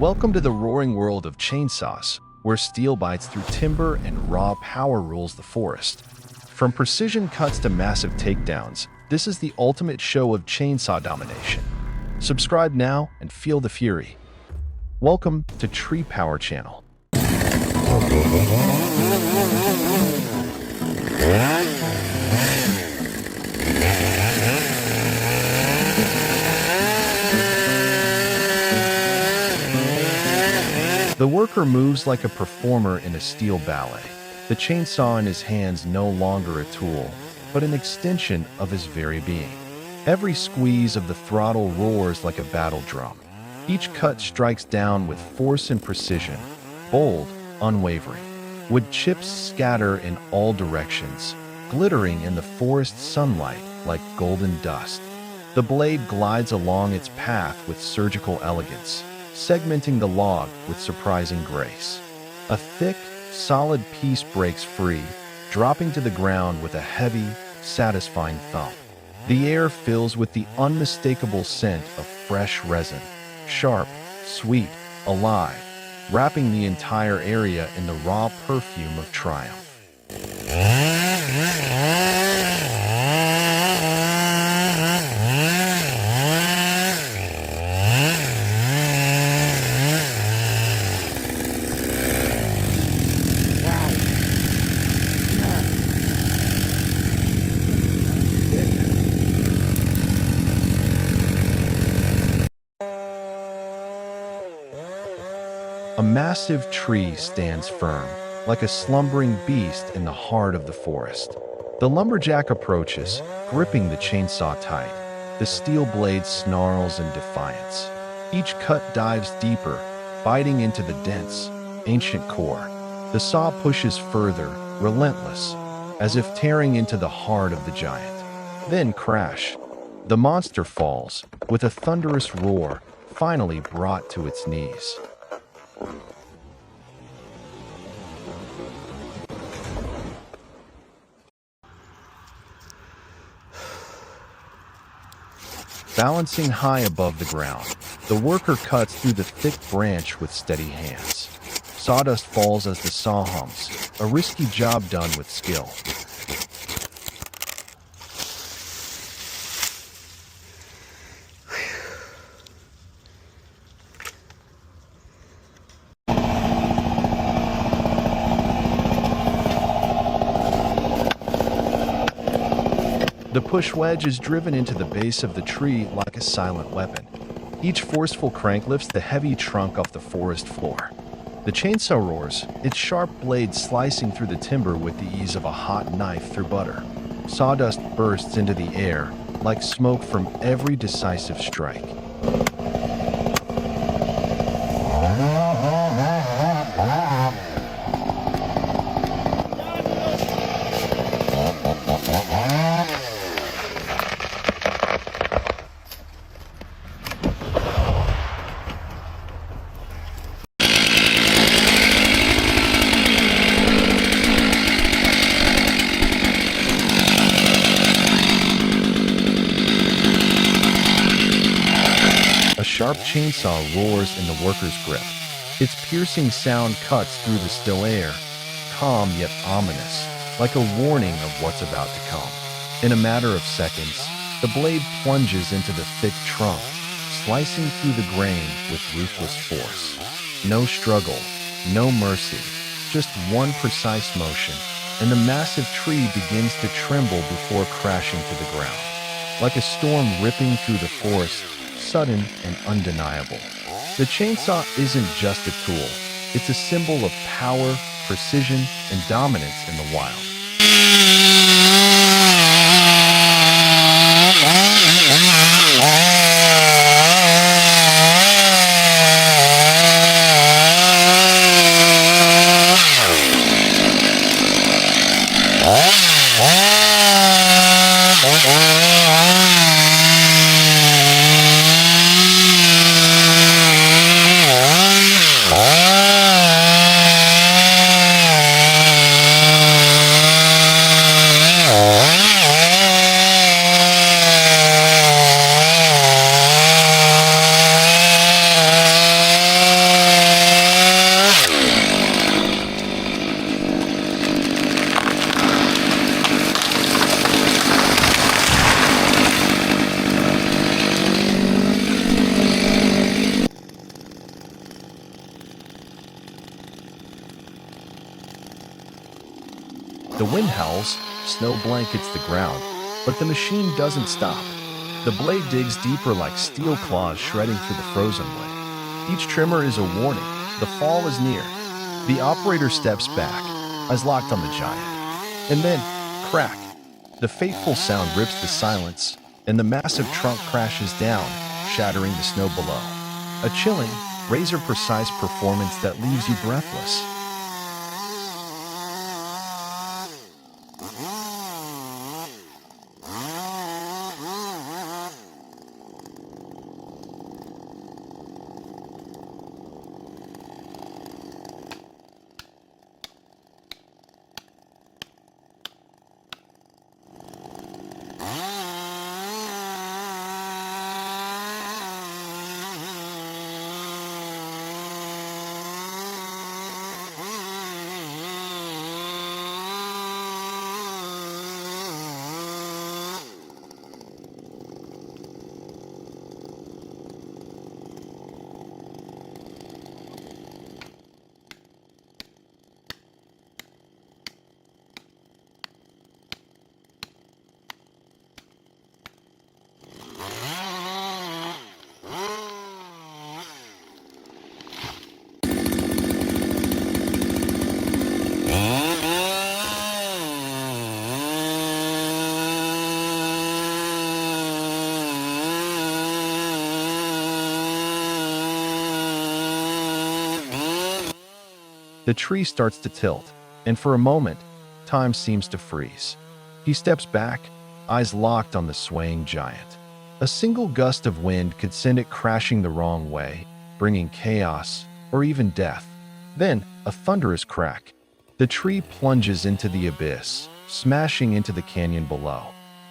Welcome to the roaring world of chainsaws, where steel bites through timber and raw power rules the forest. From precision cuts to massive takedowns, this is the ultimate show of chainsaw domination. Subscribe now and feel the fury. Welcome to Tree Power Channel. The worker moves like a performer in a steel ballet, the chainsaw in his hands no longer a tool, but an extension of his very being. Every squeeze of the throttle roars like a battle drum. Each cut strikes down with force and precision, bold, unwavering. Wood chips scatter in all directions, glittering in the forest sunlight like golden dust. The blade glides along its path with surgical elegance, segmenting the log with surprising grace. A thick, solid piece breaks free, dropping to the ground with a heavy, satisfying thump. The air fills with the unmistakable scent of fresh resin, sharp, sweet, alive, wrapping the entire area in the raw perfume of triumph. A massive tree stands firm, like a slumbering beast in the heart of the forest. The lumberjack approaches, gripping the chainsaw tight. The steel blade snarls in defiance. Each cut dives deeper, biting into the dense, ancient core. The saw pushes further, relentless, as if tearing into the heart of the giant. Then crash. The monster falls, with a thunderous roar, finally brought to its knees. Balancing high above the ground, the worker cuts through the thick branch with steady hands. Sawdust falls as the saw hums, a risky job done with skill. The push wedge is driven into the base of the tree like a silent weapon. Each forceful crank lifts the heavy trunk off the forest floor. The chainsaw roars, its sharp blade slicing through the timber with the ease of a hot knife through butter. Sawdust bursts into the air like smoke from every decisive strike. A sharp chainsaw roars in the worker's grip. Its piercing sound cuts through the still air, calm yet ominous, like a warning of what's about to come. In a matter of seconds, the blade plunges into the thick trunk, slicing through the grain with ruthless force. No struggle, no mercy, just one precise motion, and the massive tree begins to tremble before crashing to the ground. Like a storm ripping through the forest, sudden and undeniable. The chainsaw isn't just a tool, it's a symbol of power, precision, and dominance in the wild. The wind howls, snow blankets the ground, but the machine doesn't stop. The blade digs deeper like steel claws shredding through the frozen wood. Each tremor is a warning. The fall is near. The operator steps back, eyes locked on the giant. And then, crack. The fateful sound rips the silence, and the massive trunk crashes down, shattering the snow below. A chilling, razor-precise performance that leaves you breathless. The tree starts to tilt, and for a moment, time seems to freeze. He steps back, eyes locked on the swaying giant. A single gust of wind could send it crashing the wrong way, bringing chaos or even death. Then, a thunderous crack. The tree plunges into the abyss, smashing into the canyon below.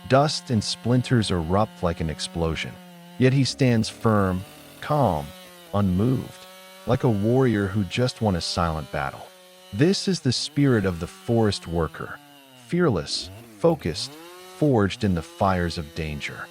Dust and splinters erupt like an explosion. Yet he stands firm, calm, unmoved, like a warrior who just won a silent battle. This is the spirit of the forest worker, fearless, focused, forged in the fires of danger.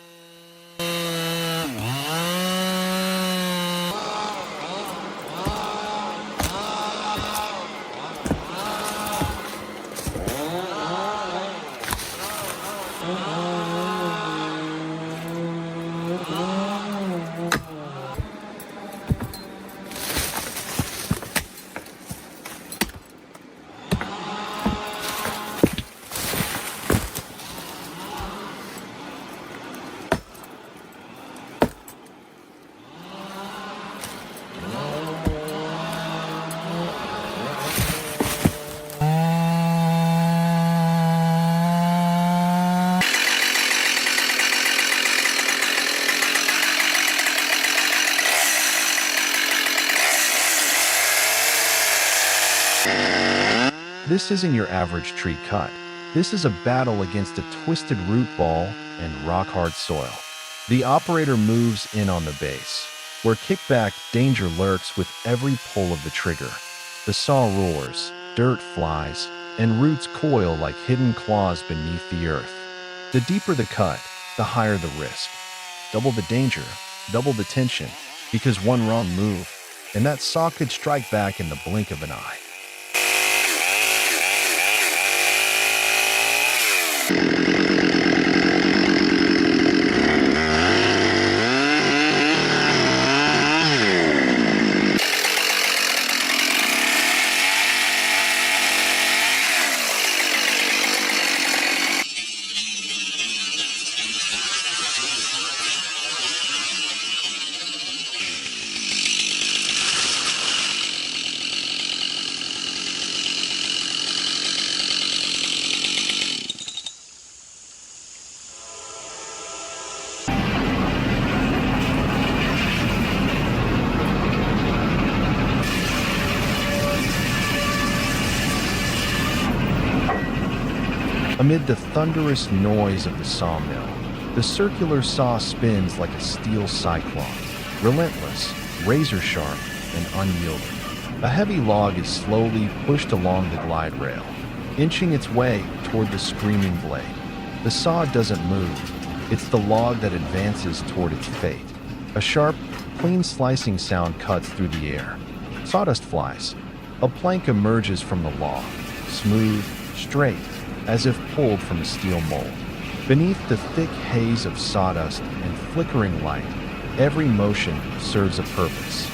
This isn't your average tree cut. This is a battle against a twisted root ball and rock-hard soil. The operator moves in on the base, where kickback danger lurks with every pull of the trigger. The saw roars, dirt flies, and roots coil like hidden claws beneath the earth. The deeper the cut, the higher the risk. Double the danger, double the tension, because one wrong move, and that saw could strike back in the blink of an eye. Amid the thunderous noise of the sawmill, the circular saw spins like a steel cyclone, relentless, razor-sharp, and unyielding. A heavy log is slowly pushed along the glide rail, inching its way toward the screaming blade. The saw doesn't move. It's the log that advances toward its fate. A sharp, clean slicing sound cuts through the air. Sawdust flies. A plank emerges from the log, smooth, straight, as if pulled from a steel mold. Beneath the thick haze of sawdust and flickering light, every motion serves a purpose.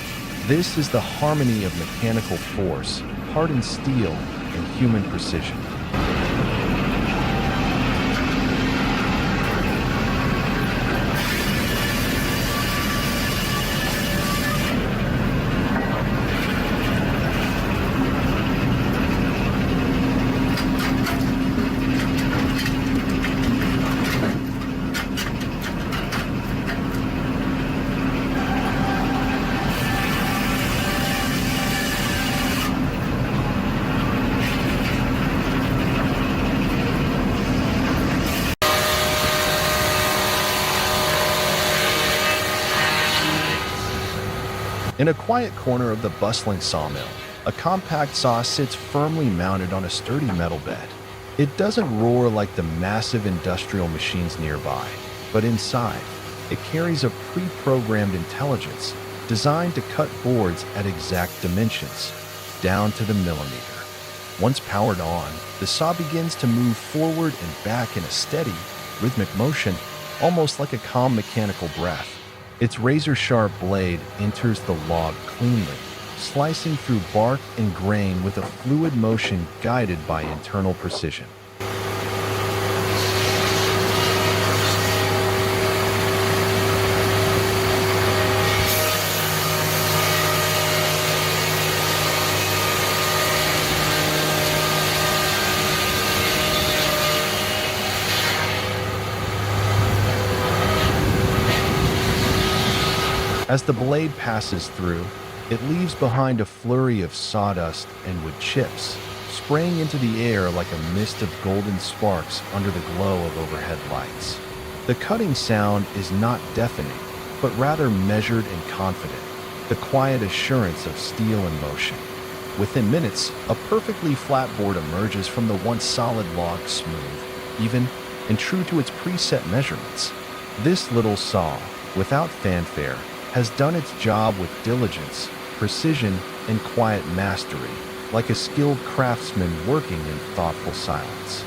This is the harmony of mechanical force, hardened steel, and human precision. In a quiet corner of the bustling sawmill, a compact saw sits firmly mounted on a sturdy metal bed. It doesn't roar like the massive industrial machines nearby, but inside, it carries a pre-programmed intelligence designed to cut boards at exact dimensions, down to the millimeter. Once powered on, the saw begins to move forward and back in a steady, rhythmic motion, almost like a calm mechanical breath. Its razor-sharp blade enters the log cleanly, slicing through bark and grain with a fluid motion guided by internal precision. As the blade passes through, it leaves behind a flurry of sawdust and wood chips, spraying into the air like a mist of golden sparks under the glow of overhead lights. The cutting sound is not deafening, but rather measured and confident, the quiet assurance of steel in motion. Within minutes, a perfectly flat board emerges from the once solid log, smooth, even, and true to its preset measurements. This little saw, without fanfare, has done its job with diligence, precision, and quiet mastery, like a skilled craftsman working in thoughtful silence.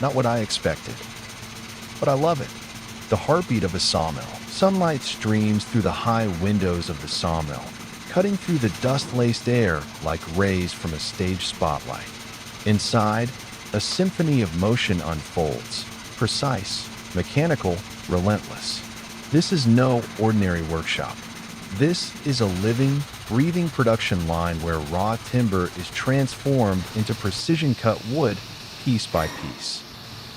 Not what I expected, but I love it. The heartbeat of a sawmill. Sunlight streams through the high windows of the sawmill, cutting through the dust-laced air like rays from a stage spotlight. Inside, a symphony of motion unfolds, precise, mechanical, relentless. This is no ordinary workshop. This is a living, breathing production line where raw timber is transformed into precision-cut wood piece by piece.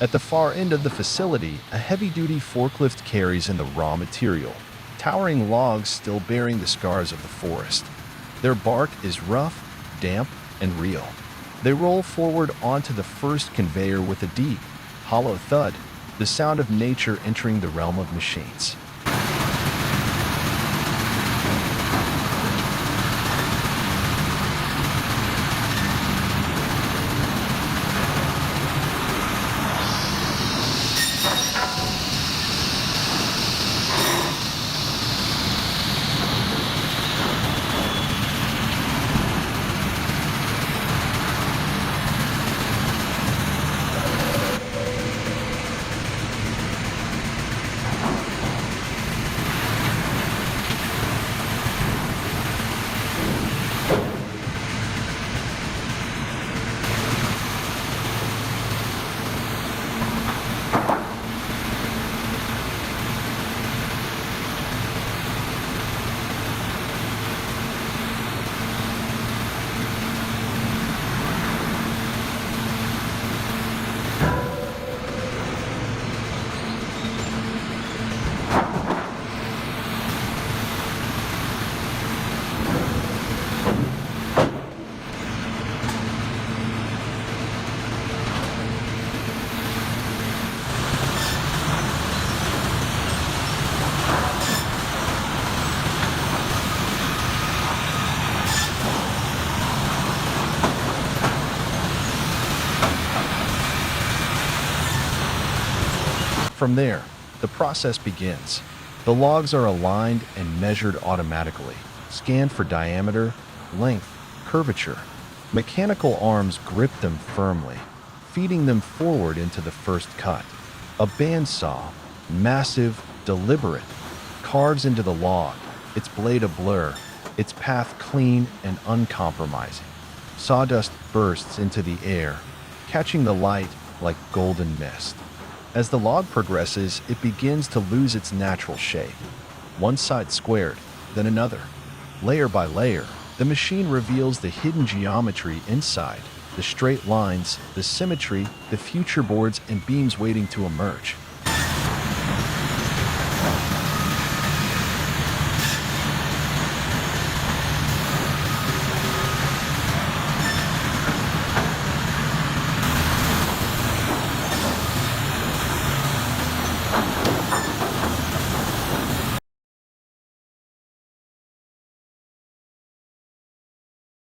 At the far end of the facility, a heavy-duty forklift carries in the raw material, towering logs still bearing the scars of the forest. Their bark is rough, damp, and real. They roll forward onto the first conveyor with a deep, hollow thud, the sound of nature entering the realm of machines. From there, the process begins. The logs are aligned and measured automatically, scanned for diameter, length, curvature. Mechanical arms grip them firmly, feeding them forward into the first cut. A bandsaw, massive, deliberate, carves into the log, its blade a blur, its path clean and uncompromising. Sawdust bursts into the air, catching the light like golden mist. As the log progresses, it begins to lose its natural shape. One side squared, then another. Layer by layer, the machine reveals the hidden geometry inside, the straight lines, the symmetry, the future boards and beams waiting to emerge.